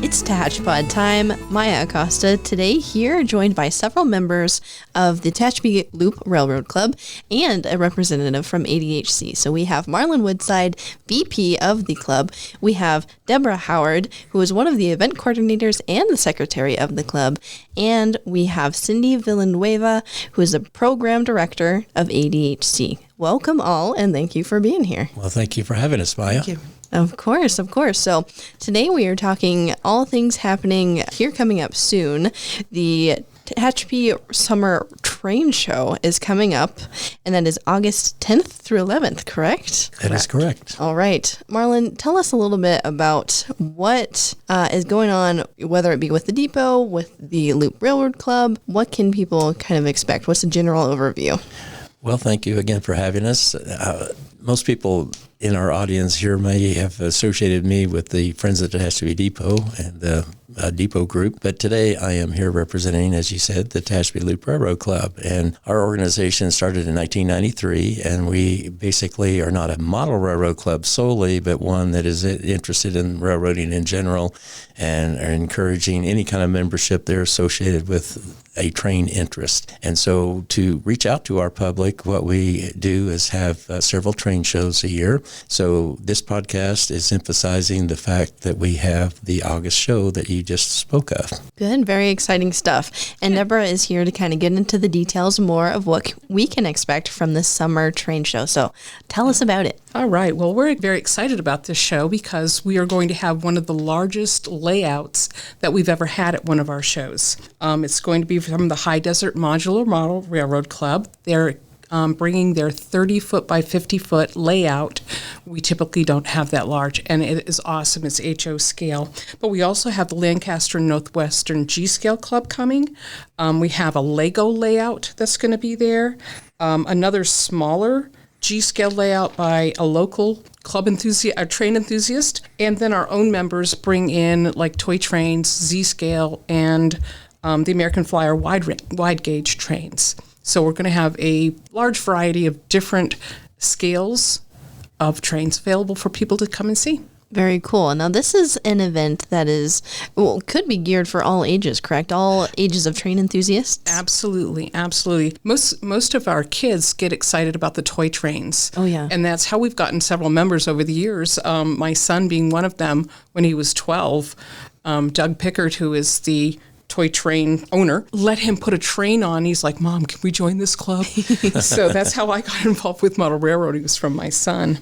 It's Tehachapi time. Maya Acosta today here, joined by several members of the Tehachapi Loop Railroad Club and a representative from ADHC. So we have Marlon Woodside, VP of the club. We have Deborah Howard, who is one of the event coordinators and the secretary of the club. And we have Cindy Villanueva, who is the program director of ADHC. Welcome all, and thank you for being here. Well, thank you for having us, Maya. Thank you. Of course. So today we are talking all things happening here coming up soon. The Tehachapi Summer Train Show is coming up, and that is August 10th through 11th, correct? That is correct. All right. Marlon, tell us a little bit about what is going on, whether it be with the depot, with the Loop Railroad Club. What can people kind of expect? What's the general overview? Well, thank you again for having us. Most people in our audience here may have associated me with the Friends of the Tehachapi Depot and the Depot Group, but today I am here representing, as you said, the Tehachapi Loop Railroad Club. And our organization started in 1993, and we basically are not a model railroad club solely, but one that is interested in railroading in general and are encouraging any kind of membership there associated with a train interest. And so to reach out to our public, what we do is have several train shows a year. So this podcast is emphasizing the fact that we have the August show that you just spoke of. Good, very exciting stuff. And Deborah is here to kind of get into the details more of what we can expect from this summer train show. So tell us about it. All right. Well, we're very excited about this show because we are going to have one of the largest layouts that we've ever had at one of our shows. It's going to be from the High Desert Modular Model Railroad Club. They're bringing their 30-foot by 50-foot layout. We typically don't have that large, and it is awesome. It's HO scale. But we also have the Lancaster Northwestern G-Scale Club coming. We have a Lego layout that's going to be there. Another smaller G-scale layout by a local club enthusiast, a train enthusiast, and then our own members bring in like toy trains, Z-scale, and the American Flyer wide gauge trains. So we're going to have a large variety of different scales of trains available for people to come and see. Very cool. Now, this is an event that could be geared for all ages, correct? All ages of train enthusiasts? Absolutely. Most of our kids get excited about the toy trains. Oh, yeah. And that's how we've gotten several members over the years. My son being one of them when he was 12, Doug Pickard, who is the toy train owner, let him put a train on. He's like, Mom, can we join this club? So that's how I got involved with model railroading, was from my son.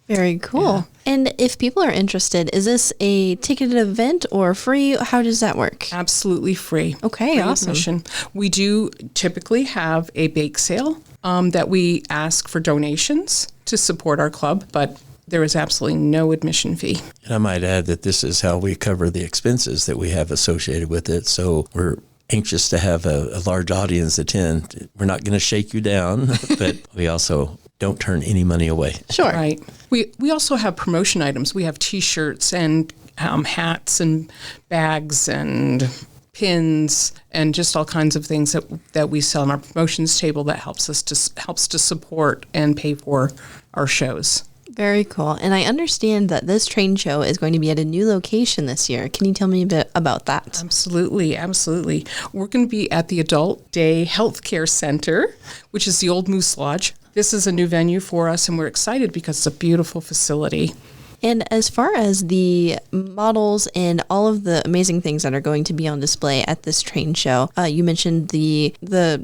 Very cool. Yeah. And if people are interested, is this a ticketed event or free? How does that work? Absolutely free. Okay, free awesome. Admission. We do typically have a bake sale that we ask for donations to support our club, but there is absolutely no admission fee. And I might add that this is how we cover the expenses that we have associated with it. So we're anxious to have a large audience attend. We're not going to shake you down, but we also don't turn any money away. Sure. Right. We also have promotion items. We have T-shirts and hats and bags and pins and just all kinds of things that we sell on our promotions table that helps to support and pay for our shows. Very cool. And I understand that this train show is going to be at a new location this year. Can you tell me a bit about that? Absolutely. We're going to be at the Adult Day Healthcare Center, which is the old Moose Lodge. This is a new venue for us, and we're excited because it's a beautiful facility. And as far as the models and all of the amazing things that are going to be on display at this train show, you mentioned the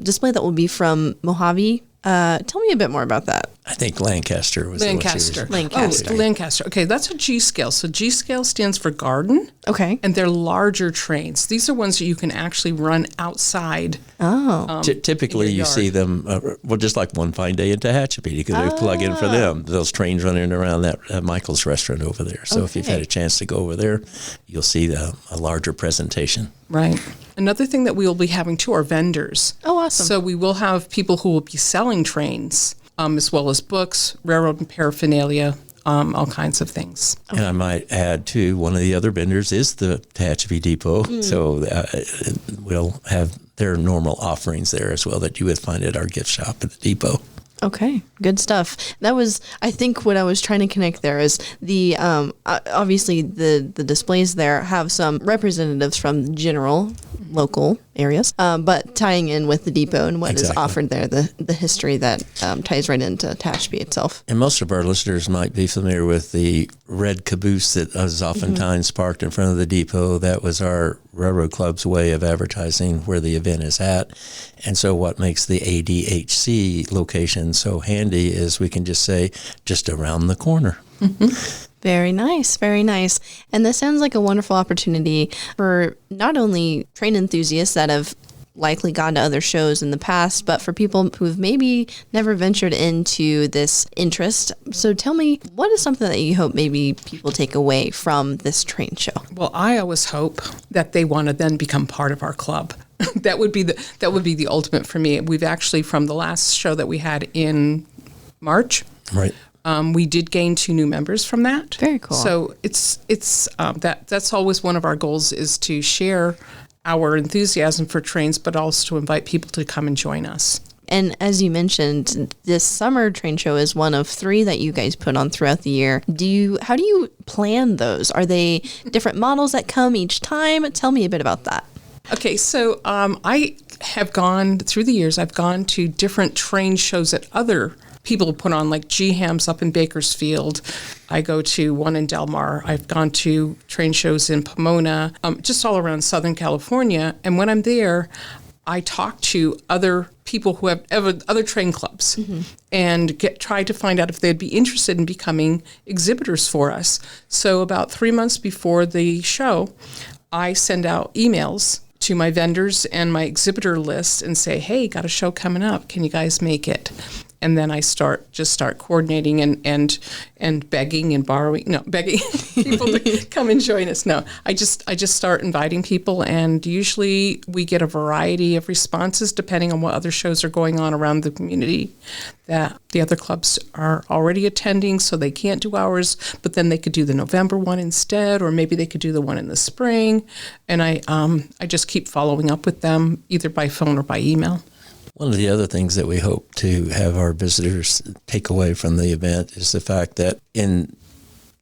display that will be from Mojave. Tell me a bit more about that. I think Lancaster was Lancaster. Lancaster. Oh, Lancaster. Okay, that's a G scale. So G scale stands for garden. Okay. And they're larger trains. These are ones that you can actually run outside. Oh. Typically, you see them, just like one fine day in Tehachapi. You could plug in for them. Those trains running around that Michael's restaurant over there. So if you've had a chance to go over there, you'll see a larger presentation. Right. Another thing that we will be having too are vendors. Oh, awesome. So we will have people who will be selling trains, as well as books, railroad and paraphernalia, all kinds of things. And I might add, too, one of the other vendors is the Tehachapi Depot. So we'll have their normal offerings there as well that you would find at our gift shop at the depot. Okay, good stuff. That was, I think, what I was trying to connect there is the obviously the displays there have some representatives from general local areas, but tying in with the depot and what is offered there, the history that ties right into Tehachapi itself. And most of our listeners might be familiar with the red caboose that was oftentimes parked in front of the depot. That was our railroad club's way of advertising where the event is at. And so what makes the ADHC location so handy is we can just say, just around the corner. Very nice, very nice. And this sounds like a wonderful opportunity for not only train enthusiasts that have likely gone to other shows in the past, but for people who've maybe never ventured into this interest. So tell me, what is something that you hope maybe people take away from this train show? Well, I always hope that they want to then become part of our club. That would be the ultimate for me. We've actually, from the last show that we had in March, Right. We did gain 2 new members from that. Very cool. So that's always one of our goals, is to share our enthusiasm for trains, but also to invite people to come and join us. And as you mentioned, this summer train show is one of 3 that you guys put on throughout the year. How do you plan those? Are they different models that come each time? Tell me a bit about that. Okay, so I have gone, through the years, I've gone to different train shows that other people put on, like GHAM's up in Bakersfield. I go to one in Del Mar. I've gone to train shows in Pomona, just all around Southern California. And when I'm there, I talk to other people who have other train clubs and try to find out if they'd be interested in becoming exhibitors for us. So about 3 months before the show, I send out emails to my vendors and my exhibitor list and say, hey, got a show coming up. Can you guys make it? And then I start coordinating and begging and borrowing. No, begging people to come and join us. No, I just start inviting people, and usually we get a variety of responses depending on what other shows are going on around the community that the other clubs are already attending, so they can't do ours, but then they could do the November one instead, or maybe they could do the one in the spring. And I just keep following up with them either by phone or by email. One of the other things that we hope to have our visitors take away from the event is the fact that in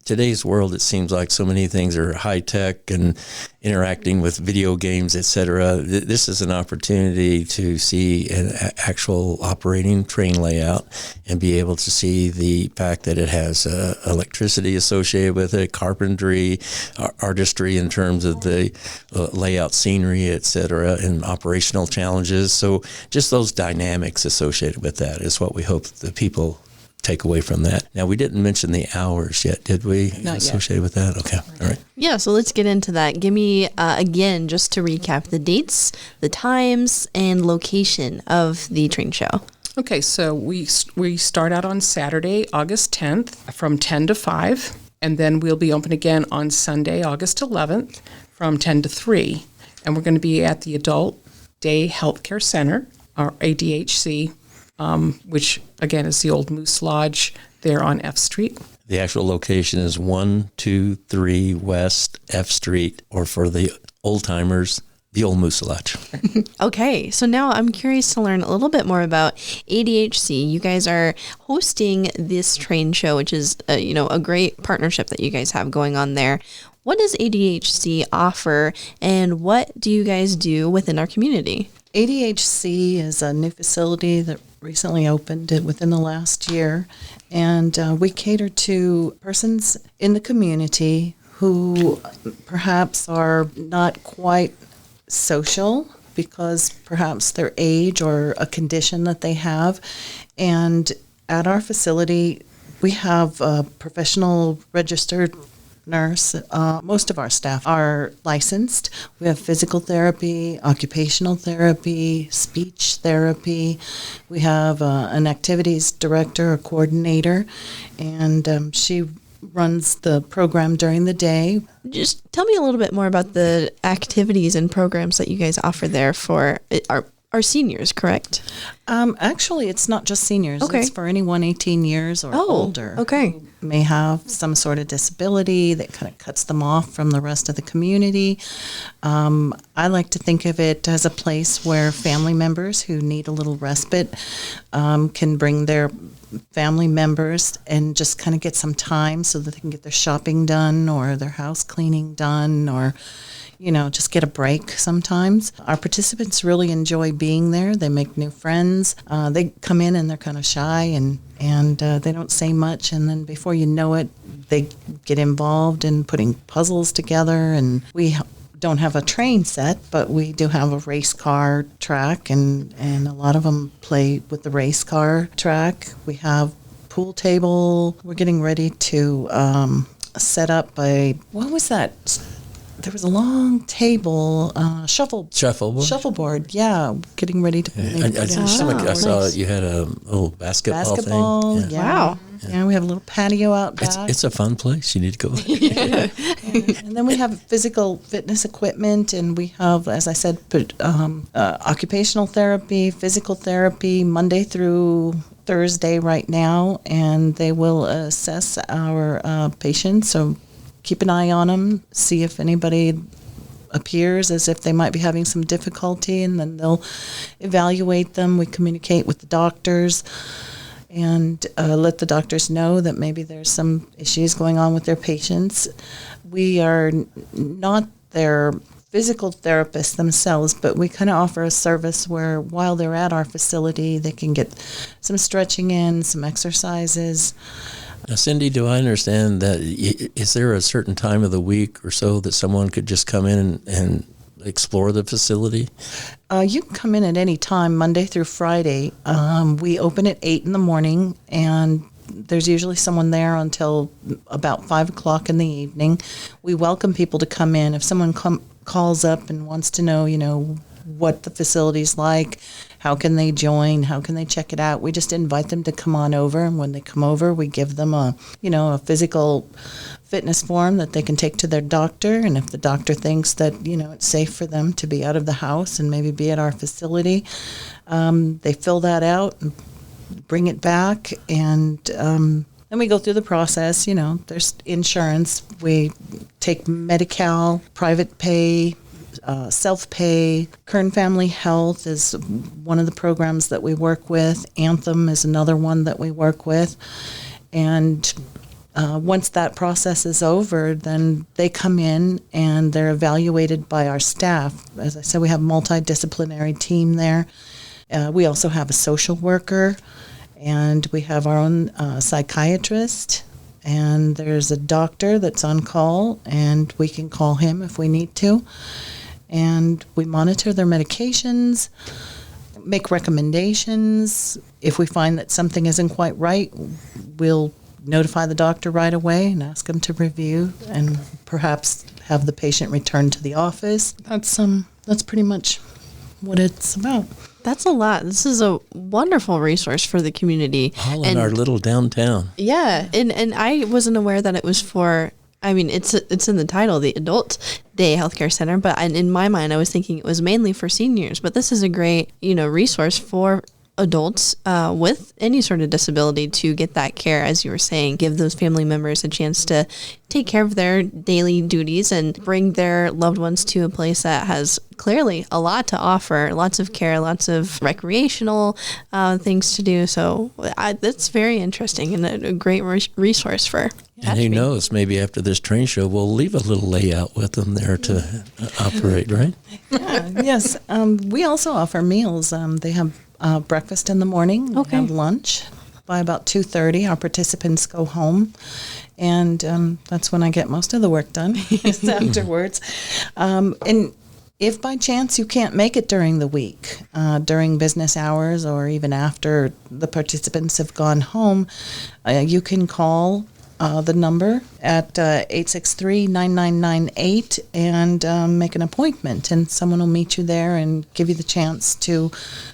today's world, it seems like so many things are high tech and interacting with video games, etc. This is an opportunity to see an actual operating train layout and be able to see the fact that it has electricity associated with it, carpentry, artistry in terms of the layout, scenery, etc., and operational challenges. So just those dynamics associated with that is what we hope the people take away from that. Now, we didn't mention the hours yet, did we? Not associated yet. with that? Okay. All right. Yeah, so let's get into that. Give me, again, just to recap, the dates, the times, and location of the train show. Okay, so we start out on Saturday, August 10th from 10 to 5, and then we'll be open again on Sunday, August 11th from 10 to 3. And we're going to be at the Adult Day Healthcare Center, our ADHC, which, again, is the old Moose Lodge there on F Street. The actual location is 123 West F Street, or for the old-timers, the old Moose Lodge. Okay, so now I'm curious to learn a little bit more about ADHC. You guys are hosting this train show, which is a great partnership that you guys have going on there. What does ADHC offer, and what do you guys do within our community? ADHC is a new facility that recently opened within the last year, and we cater to persons in the community who perhaps are not quite social because perhaps their age or a condition that they have. And at our facility, we have a professional registered nurse. Most of our staff are licensed. We have physical therapy, occupational therapy, speech therapy. We have an activities director, a coordinator, and she runs the program during the day. Just tell me a little bit more about the activities and programs that you guys offer there for our seniors, correct? Actually, it's not just seniors. Okay. It's for anyone 18 years or older. Okay. Who may have some sort of disability that kind of cuts them off from the rest of the community. I I like to think of it as a place where family members who need a little respite can bring their family members and just kind of get some time so that they can get their shopping done or their house cleaning done, or just get a break sometimes. Our participants really enjoy being there. They make new friends. They come in and they're kind of shy and they don't say much. And then before you know it, they get involved in putting puzzles together. And we don't have a train set, but we do have a race car track, and a lot of them play with the race car track. We have pool table. We're getting ready to set up what was that? There was a long table, shuffleboard. Yeah, getting ready to. I saw you had a little basketball thing. Yeah. Wow. Yeah, we have a little patio out back. It's a fun place. You need to go. And then we have physical fitness equipment, and we have, as I said, occupational therapy, physical therapy, Monday through Thursday right now, and they will assess our patients. So keep an eye on them, see if anybody appears as if they might be having some difficulty, and then they'll evaluate them. We communicate with the doctors and let the doctors know that maybe there's some issues going on with their patients. We are not their physical therapists themselves, but we kind of offer a service where while they're at our facility, they can get some stretching in, some exercises. Now, Cindy, do I understand that is there a certain time of the week or so that someone could just come in and explore the facility? You can come in at any time, Monday through Friday. We open at 8 in the morning, and there's usually someone there until about 5 o'clock in the evening. We welcome people to come in. If someone calls up and wants to know, what the facility's like, how can they join, how can they check it out, we just invite them to come on over. And when they come over, we give them a physical fitness form that they can take to their doctor. And if the doctor thinks that, it's safe for them to be out of the house and maybe be at our facility, they fill that out and bring it back. And then we go through the process. There's insurance. We take Medi-Cal, private pay, self-pay. Kern Family Health is one of the programs that we work with. Anthem is another one that we work with. And once that process is over, then they come in and they're evaluated by our staff. As I said, we have a multidisciplinary team there. We also have a social worker, and we have our own psychiatrist. And there's a doctor that's on call, and we can call him if we need to. And we monitor their medications, make recommendations. If we find that something isn't quite right, we'll notify the doctor right away and ask him to review and perhaps have the patient returned to the office. That's pretty much what it's about. That's a lot. This is a wonderful resource for the community. All in our little downtown. Yeah, and I wasn't aware that it was for, it's in the title, the Adult Day Healthcare Center, but in my mind, I was thinking it was mainly for seniors. But this is a great, resource for adults with any sort of disability to get that care, as you were saying, give those family members a chance to take care of their daily duties and bring their loved ones to a place that has clearly a lot to offer, lots of care, lots of recreational things to do. So that's very interesting and a great resource for And who knows, maybe after this train show, we'll leave a little layout with them there to operate, right? Yes. We also offer meals. They have breakfast in the morning. Okay. We have lunch. By about 2:30, our participants go home. And that's when I get most of the work done is afterwards. And if by chance you can't make it during the week, during business hours or even after the participants have gone home, you can call the number at 863-9998 and make an appointment, and someone will meet you there and give you the chance to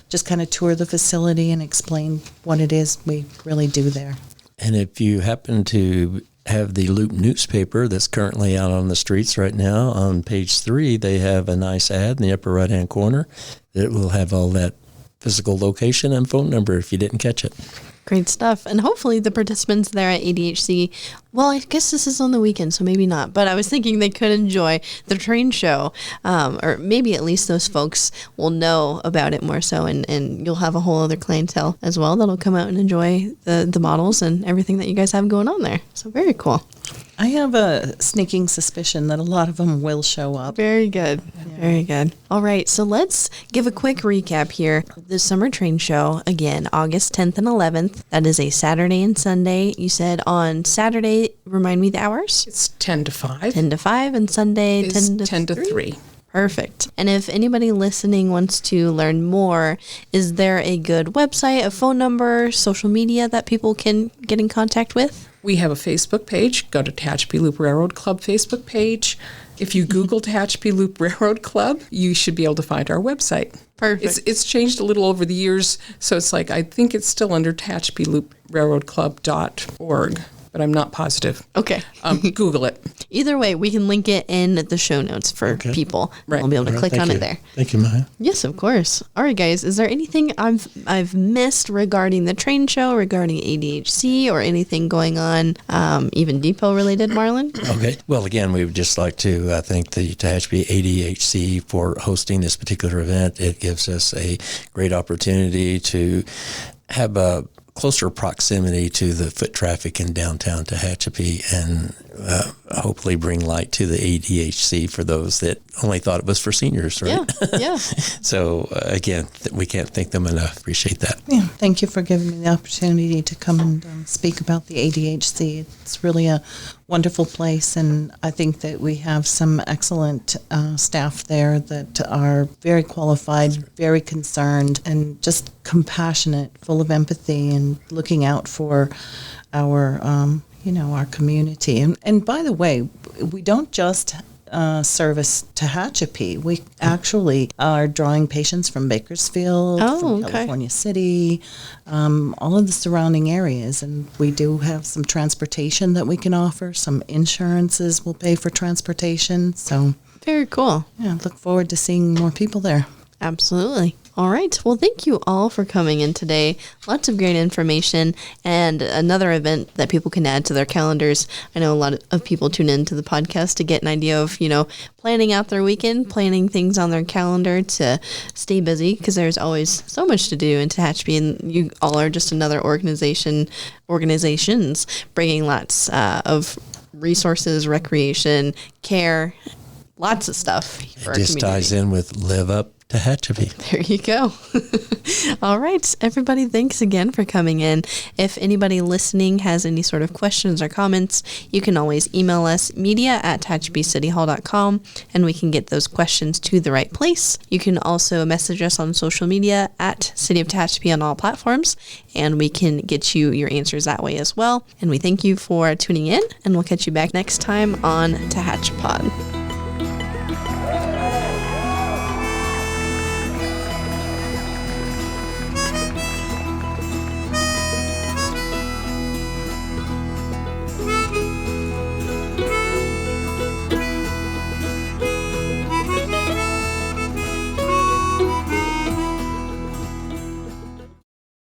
just kind of tour the facility and explain what it is we really do there. And if you happen to have the Loop newspaper that's currently out on the streets right now, on page 3, they have a nice ad in the upper right-hand corner that will have all that physical location and phone number if you didn't catch it. Great stuff. And hopefully the participants there at ADHC, well, I guess this is on the weekend, so maybe not. But I was thinking they could enjoy the train show, or maybe at least those folks will know about it more so, and you'll have a whole other clientele as well that'll come out and enjoy the models and everything that you guys have going on there. So very cool. I have a sneaking suspicion that a lot of them will show up. Very good. Yeah. Very good. All right. So let's give a quick recap here. The Summer Train Show, again, August 10th and 11th. That is a Saturday and Sunday. You said on Saturday, remind me the hours? It's 10 to 5. 10 to 5, and Sunday Is 10 to 3. Perfect. And if anybody listening wants to learn more, is there a good website, a phone number, social media that people can get in contact with? We have a Facebook page. Go to Tehachapi Loop Railroad Club Facebook page. If you Google Tehachapi Loop Railroad Club, you should be able to find our website. Perfect. It's changed a little over the years, so it's like I think it's still under TehachapiLoopRailroadClub.org, but I'm not positive. Okay. Google it. Either way, we can link it in the show notes for people. Right. We'll be able to click on it there. Thank you, Maya. Yes, of course. All right, guys. Is there anything I've missed regarding the train show, regarding ADHC, or anything going on, even depot related, Marlon? Okay. Well, again, we would just like to thank the Tehachapi ADHC for hosting this particular event. It gives us a great opportunity to have a closer proximity to the foot traffic in downtown Tehachapi, and hopefully bring light to the ADHC for those that only thought it was for seniors, right? Yeah. So again, we can't thank them enough. Appreciate that. Yeah, thank you for giving me the opportunity to come and speak about the ADHC. It's really a wonderful place, and I think that we have some excellent staff there that are very qualified, very concerned, and just compassionate, full of empathy, and looking out for our our community. And by the way, we don't just service Tehachapi. We actually are drawing patients from Bakersfield, from California City, all of the surrounding areas. And we do have some transportation that we can offer. Some insurances will pay for transportation. So very cool. Yeah, look forward to seeing more people there. Absolutely. All right. Well, thank you all for coming in today. Lots of great information and another event that people can add to their calendars. I know a lot of people tune into the podcast to get an idea of, planning out their weekend, planning things on their calendar to stay busy, because there's always so much to do in Tehachapi, and you all are just another organizations bringing lots of resources, recreation, care, lots of stuff for our It just community. ties in with Live Up Tehachapi. There you go. All right, everybody, thanks again for coming in. If anybody listening has any sort of questions or comments, you can always email us, media@tehachapicityhall.com, and we can get those questions to the right place. You can also message us on social media at City of Tehachapi on all platforms, and we can get you your answers that way as well. And we thank you for tuning in, and we'll catch you back next time on Tehachapod.